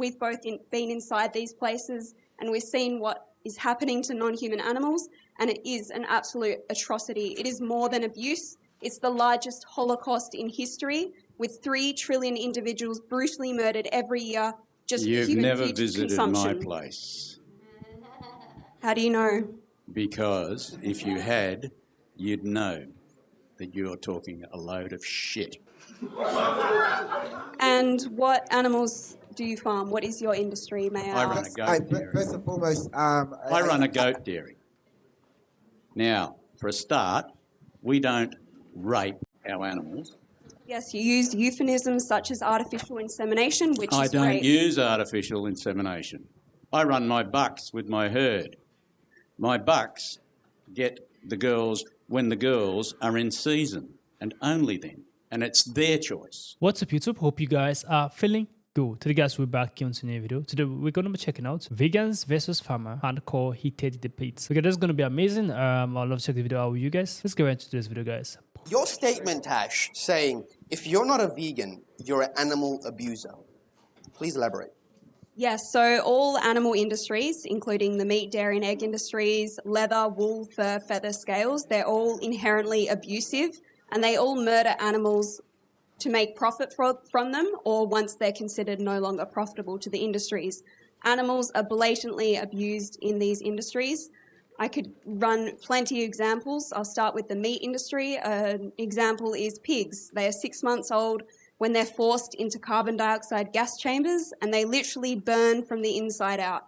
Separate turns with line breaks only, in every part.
We've both been inside these places and we've seen what is happening to non-human animals, and it is an absolute atrocity. It is more than abuse. It's the largest Holocaust in history, with 3 trillion individuals brutally murdered every year just for
You've
human
never
food
visited
consumption.
my place.
How do you know?
Because if you had, you'd know that you're talking a load of shit.
And what animals do you farm? What is your industry, may I
I run
ask?
a goat dairy.
First and foremost,
I run a goat dairy. Now, for a start, we don't rape our animals.
Yes, you used euphemisms such as artificial insemination, which
I
is
don't
rape.
use artificial insemination. I run my bucks with my herd. My bucks get the girls when the girls are in season, and only then. And it's their choice.
What's up, YouTube? Hope you guys are feeling good. Today, guys, we're back here on a new video. Today, we're going to be checking out vegans versus farmer hardcore heated debates. Okay, this is going to be amazing. I'd love to check the video out with you guys. Let's get right into this video, guys.
Your statement, Tash, saying if you're not a vegan, you're an animal abuser. Please elaborate.
Yes, so all animal industries, including the meat, dairy and egg industries, leather, wool, fur, feather, scales, they're all inherently abusive and they all murder animals to make profit from them, or once they're considered no longer profitable to the industries. Animals are blatantly abused in these industries. I could run plenty of examples. I'll start with the meat industry. An example is pigs. They are 6 months old when they're forced into carbon dioxide gas chambers and they literally burn from the inside out.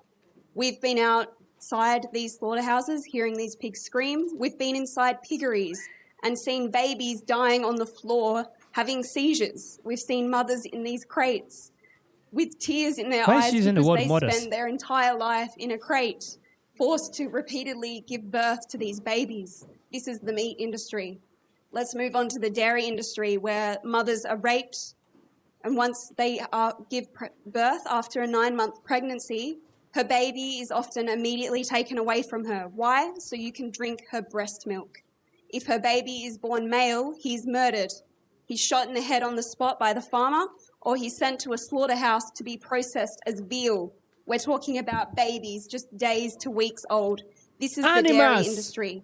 We've been outside these slaughterhouses hearing these pigs scream. We've been inside piggeries and seen babies dying on the floor having seizures. We've seen mothers in these crates with tears in their eyes because they spend their entire life in a crate, forced to repeatedly give birth to these babies. This is the meat industry. Let's move on to the dairy industry, where mothers are raped, and once they give birth after a 9-month pregnancy, her baby is often immediately taken away from her. Why? So you can drink her breast milk. If her baby is born male, he's murdered. He's shot in the head on the spot by the farmer, or he's sent to a slaughterhouse to be processed as veal. We're talking about babies just days to weeks old. This is the dairy industry.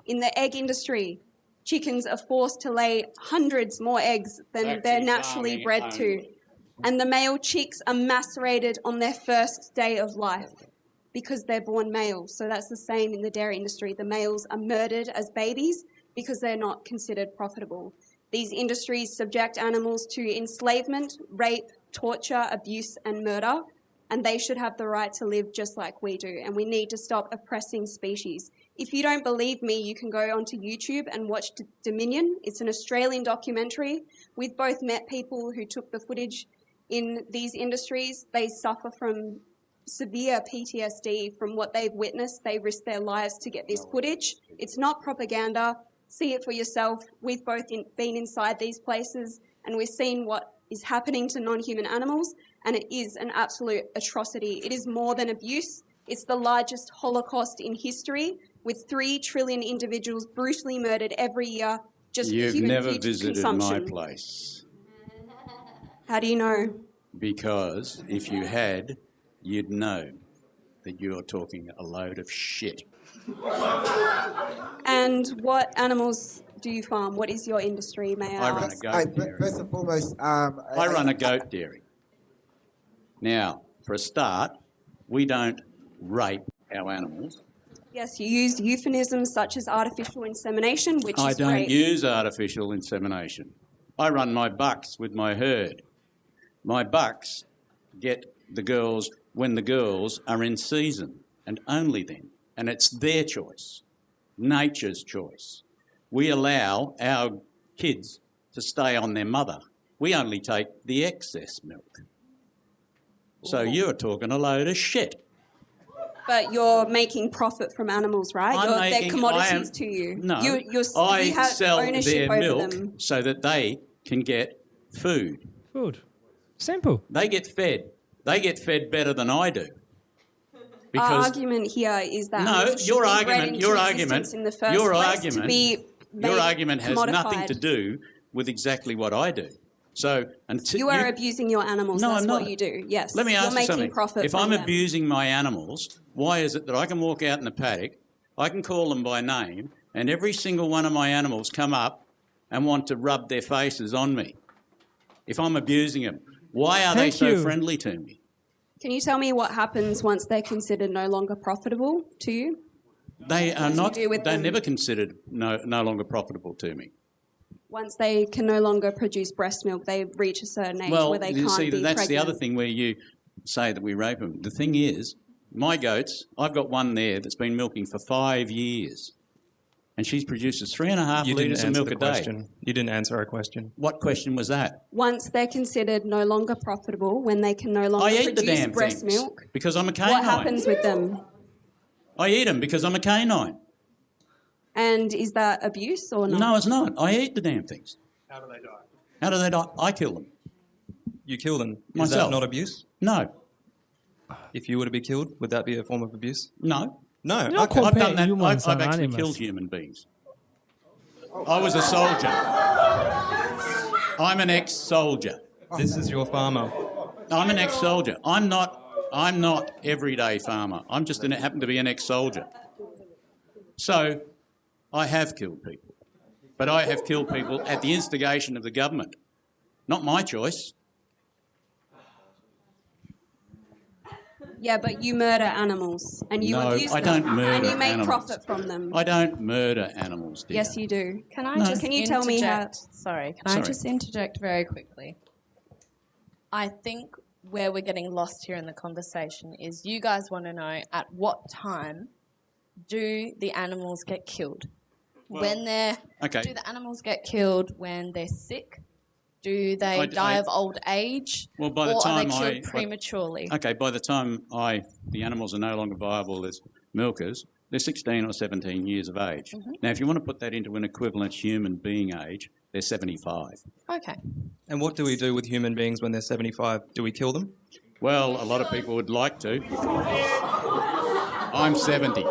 In the egg industry, chickens are forced to lay hundreds more eggs than they're naturally bred to. And the male chicks are macerated on their first day of life because they're born male. So that's the same in the dairy industry. The males are murdered as babies because they're not considered profitable. These industries subject animals to enslavement, rape, torture, abuse, and murder, and they should have the right to live just like we do, and we need to stop oppressing species. If you don't believe me, you can go onto YouTube and watch Dominion. It's an Australian documentary. We've both met people who took the footage in these industries. They suffer from severe PTSD from what they've witnessed. They risk their lives to get this footage. It's not propaganda. See it for yourself. We've both been inside these places and we've seen what is happening to non-human animals, and it is an absolute atrocity. It is more than abuse. It's the largest Holocaust in history, with 3 trillion individuals brutally murdered every year just for human food consumption.
You've never visited my place.
How do you know?
Because if you had, you'd know that you're talking a load of shit.
And what animals do you farm? What is your industry, may I
run
ask?
a goat dairy.
First and foremost,
I run a goat dairy. Now, for a start, we don't rape our animals.
Yes, you used euphemisms such as artificial insemination, which
I
is
don't
rape.
use artificial insemination. I run my bucks with my herd. My bucks get the girls when the girls are in season, and only then. And it's their choice, nature's choice. We allow our kids to stay on their mother. We only take the excess milk. So you're talking a load of shit.
But you're making profit from animals, right? They're commodities to you.
No,
you
I
have
sell
ownership
their
over
milk
them.
so that they can get food.
Food. Simple.
They get fed. They get fed better than I do.
Our argument here is that your argument
has nothing to do with exactly what I do. So until
You are abusing your animals.
No,
That's
I'm
what
not.
you do. Yes.
Let me ask
You're
you
making
something.
profit
If
from
I'm
them.
abusing my animals, why is it that I can walk out in the paddock, I can call them by name, and every single one of my animals come up and want to rub their faces on me? If I'm abusing them, why are they
Thank
so
you.
friendly to me?
Can you tell me what happens once they're considered no longer profitable to you?
They are not.
do with
They're
them?
never considered no longer profitable to me.
Once they can no longer produce breast milk, they reach a certain age
Well,
where they
you
can't
see,
be
that's
pregnant.
the other thing where you say that we rape them. The thing is, my goats, I've got one there that's been milking for 5 years, and she produces 3.5
You
litres
didn't
of
answer
milk
the
a day.
question. You didn't answer our question.
What question was that?
Once they're considered no longer profitable, when they can no longer
I eat the
produce
damn
breast
things
milk,
because I'm a canine.
what happens with them?
I eat them because I'm a canine.
And is that abuse or not?
No, it's not. I eat the damn things.
How do they die?
How do they die? I kill them.
You kill them. Is
Myself.
that not abuse?
No.
If you were to be killed, would that be a form of abuse?
No.
No.
You don't
Okay.
I've
compare
done that.
humans
I've
and
actually
animals.
killed human beings. I was a soldier. I'm an ex-soldier.
This is your farmer.
I'm an ex-soldier. I'm not everyday farmer. I'm just happen to be an ex-soldier. So I have killed people. But I have killed people at the instigation of the government. Not my choice.
Yeah, but you murder animals and you
No,
abuse
I
them
don't murder
and you make
animals.
profit from them.
I don't murder animals, dear.
Yes, you do.
Can I
No.
just
Can you tell me how-
interject? Sorry, can I
Sorry.
just interject very quickly? I think where we're getting lost here in the conversation is you guys want to know at what time do the animals get killed? When they're
okay.
Do the animals get killed when they're sick? Do they
I-
die of old age?
Well, by the
or
time
are they killed prematurely?
Okay, by the time the animals are no longer viable as milkers, they're 16 or 17 years of age.
Mm-hmm.
Now, if you want to put that into an equivalent human being age, they're 75.
Okay.
And what do we do with human beings when they're 75? Do we kill them?
Well, a lot of people would like to. I'm 70.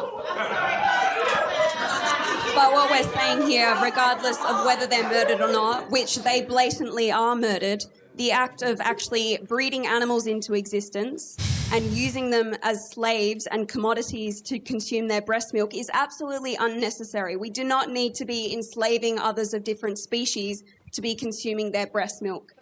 But what we're saying here, regardless of whether they're murdered or not, which they blatantly are murdered, the act of actually breeding animals into existence and using them as slaves and commodities to consume their breast milk is absolutely unnecessary. We do not need to be enslaving others of different species to be consuming their breast milk.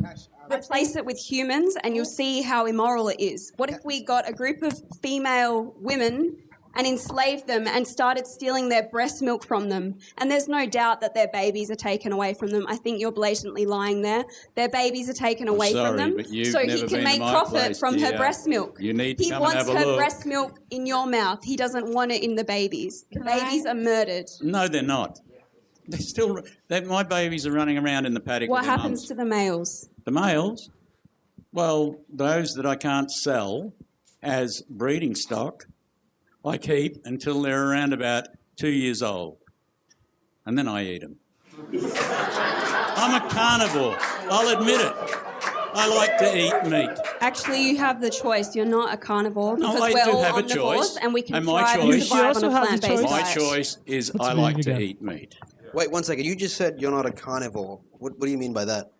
Replace it with humans and you'll see how immoral it is. What if we got a group of female women and enslaved them and started stealing their breast milk from them? And there's no doubt that their babies are taken away from them. I think you're blatantly lying there. Their babies are taken away
sorry,
from them
but you've
so he
never
can
been to
make
my
profit
place,
from her
dear.
breast milk.
You need to
He
come and
wants
have a
her
look.
breast milk in your mouth. He doesn't want it in the babies. The babies are murdered.
No, they're not. They're still. My babies are running around in the paddock
What
with their
happens
mums.
to the males?
The males? Well, those that I can't sell as breeding stock, I keep until they're around about 2 years old. And then I eat them. I'm a carnivore. I'll admit it. I like to eat meat.
Actually, you have the choice. You're not a carnivore
No,
because
I
we're
do
all
have a
omnivores
choice.
and we can
And my
thrive and
choice-
survive
You also
on a
have the
plant-based
choice.
My
diet.
choice is
What's
I
being
like to
vegan?
eat meat.
Wait, one second. You just said you're not a carnivore. What do you mean by that?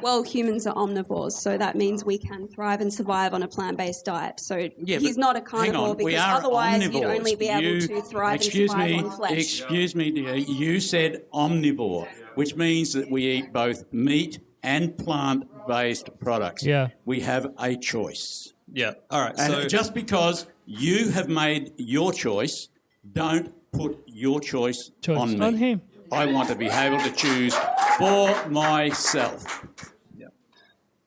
Well, humans are omnivores, so that means we can thrive and survive on a plant-based diet. So
Yeah,
he's
but
not a
hang
carnivore
on, we
because
are
otherwise you'd
omnivores.
only be able to thrive and survive on flesh.
Excuse me, dear. You said omnivore, which means that we eat both meat and plant-based products.
Yeah.
We have a choice.
Yeah. All right.
And
So
just because you have made your choice, don't put your choice on me.
On him.
I want to be able to choose for myself.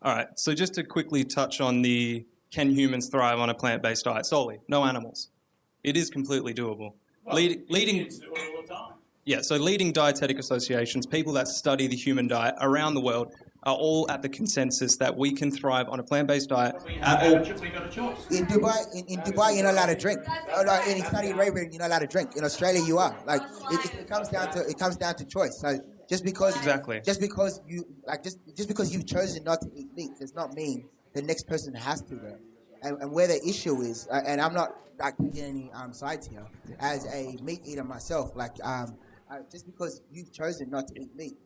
all right. So just to quickly touch on the can humans thrive on a plant-based diet solely, no animals. It is completely doable. Leading Yeah, so leading dietetic associations, people that study the human diet around the world, are all at the consensus that we can thrive on a plant-based diet. At all.
In Dubai, you're not allowed to drink. In Saudi Arabia, you're not allowed to drink. In Australia, you are. Like it comes down to choice. So just because you've chosen not to eat meat does not mean the next person has to. Though. And where the issue is, and I'm not like taking any sides here, as a meat eater myself, just because you've chosen not to eat meat,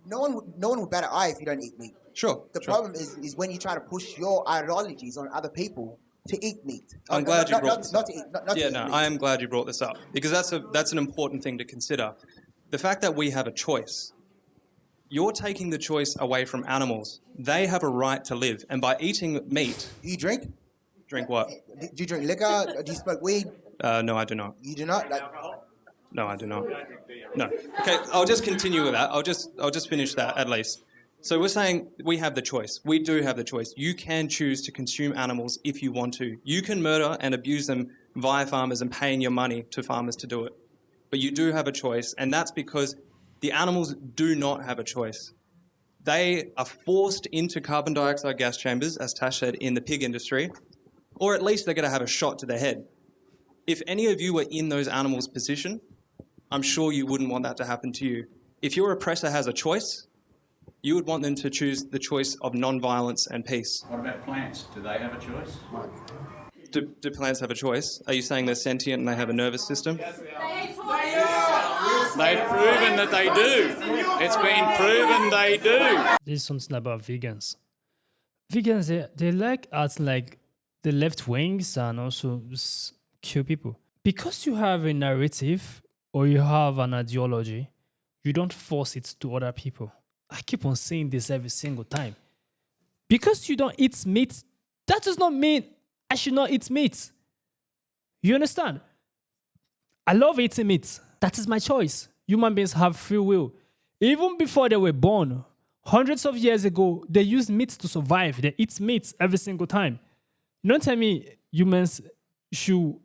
no one would bat an eye if you don't eat meat.
Sure.
The
sure.
problem is when you try to push your ideologies on other people to eat meat.
I'm glad you brought
not,
this
not
up.
to eat. Not to
Yeah,
eat
no,
meat.
I am glad you brought this up because that's an important thing to consider. The fact that we have a choice. You're taking the choice away from animals. They have a right to live, and by eating meat,
Do you drink?
drink what?
Do you drink liquor? Do you smoke weed?
No, I do not.
You do not. Like,
No, I do not. No. Okay, I'll just continue with that. I'll just finish that at least. So we're saying we have the choice. We do have the choice. You can choose to consume animals if you want to. You can murder and abuse them via farmers and paying your money to farmers to do it. But you do have a choice, and that's because the animals do not have a choice. They are forced into carbon dioxide gas chambers, as Tash said, in the pig industry, or at least they're going to have a shot to their head. If any of you were in those animals' position, I'm sure you wouldn't want that to happen to you. If your oppressor has a choice, you would want them to choose the choice of non-violence and peace.
What about plants? Do they have a choice?
Do plants have a choice? Are you saying they're sentient and they have a nervous system?
They've proven that they do. It's been proven they do.
This is something about vegans. Vegans, they like acting like the left wings and also kill people. Because you have a narrative or you have an ideology, you don't force it to other people. I keep on saying this every single time. Because you don't eat meat, that does not mean I should not eat meat. You understand? I love eating meat. That is my choice. Human beings have free will. Even before they were born, hundreds of years ago, they used meat to survive. They eat meat every single time. You don't tell me humans should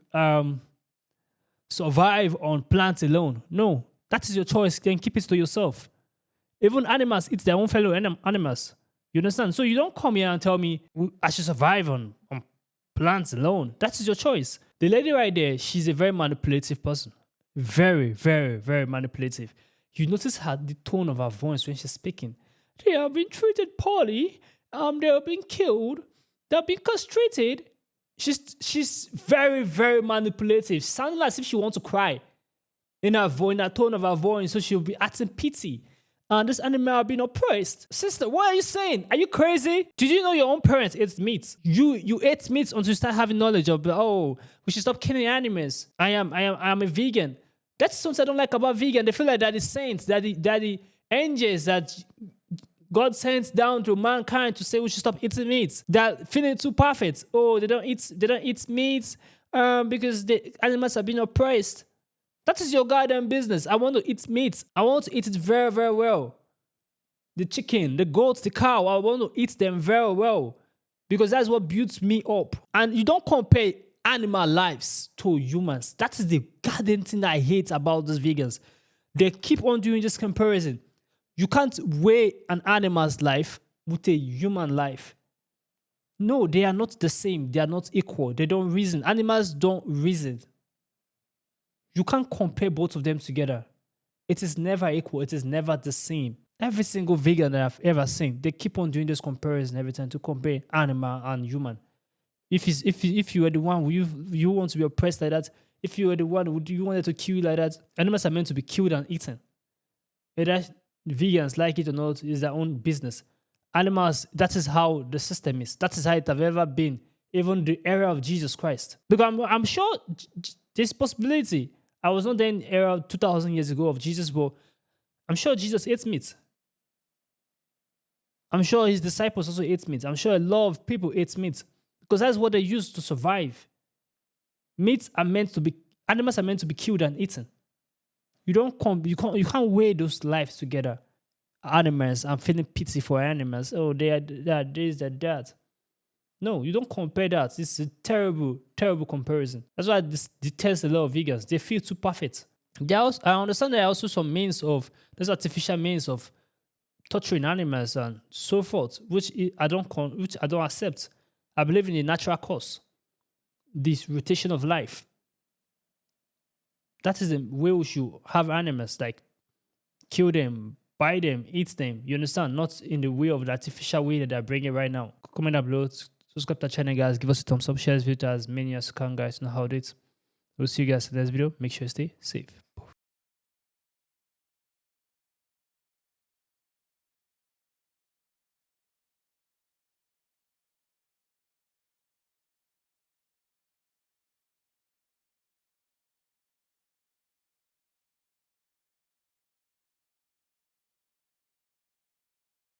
survive on plants alone. No, that is your choice. Then keep it to yourself. Even animals eat their own fellow animals. You understand? So you don't come here and tell me I should survive on plants alone. That is your choice. The lady right there, she's a very manipulative person. Very, very, very manipulative. You notice the tone of her voice when she's speaking. They have been treated poorly. They have been killed. They have been castrated. She's very, very manipulative. Sounds as if she wants to cry in her voice, in that tone of her voice. So she'll be acting pity. And this animal have been oppressed. Sister, what are you saying? Are you crazy? Did you know your own parents ate meat? You ate meat until you start having knowledge of, oh, we should stop killing animals. I am a vegan. That's something I don't like about vegan. They feel like they're the saints, they're the angels that God sends down to mankind to say we should stop eating meat. They're feeling too perfect. Oh, they don't eat meat because the animals are being oppressed. That is your goddamn business. I want to eat meat. I want to eat it very, very well. The chicken, the goats, the cow, I want to eat them very well because that's what builds me up. And you don't compare animal lives to humans. That is the goddamn thing that I hate about these vegans. They keep on doing this comparison. You can't weigh an animal's life with a human life. No, they are not the same. They are not equal. They don't reason. Animals don't reason. You can't compare both of them together. It is never equal. It is never the same. Every single vegan that I've ever seen, they keep on doing this comparison every time to compare animal and human. If you were the one, you want to be oppressed like that. If you were the one, would you wanted to kill you like that? Animals are meant to be killed and eaten. Whether vegans like it or not is their own business. Animals, that is how the system is. That is how it have ever been, even the era of Jesus Christ. Because I'm sure there's possibility. I was not there in the era 2,000 years ago of Jesus, but I'm sure Jesus ate meat. I'm sure his disciples also ate meat. I'm sure a lot of people ate meat because that's what they used to survive. Animals are meant to be killed and eaten. You can't weigh those lives together. Animals, I'm feeling pity for animals. Oh, they are this, they're that. No, you don't compare that. It's a terrible, terrible comparison. That's why I detest a lot of vegans. They feel too perfect. I understand there are also some there's artificial means of torturing animals and so forth, which I don't accept. I believe in the natural cause, this rotation of life. That is the way we should have animals, like kill them, buy them, eat them. You understand? Not in the way of the artificial way that they're bringing right now. Comment down below. Subscribe to the channel, guys. Give us a thumbs up. Share this video to as many as you can, guys. Know how it is. We'll see you guys in the next video. Make sure you stay safe.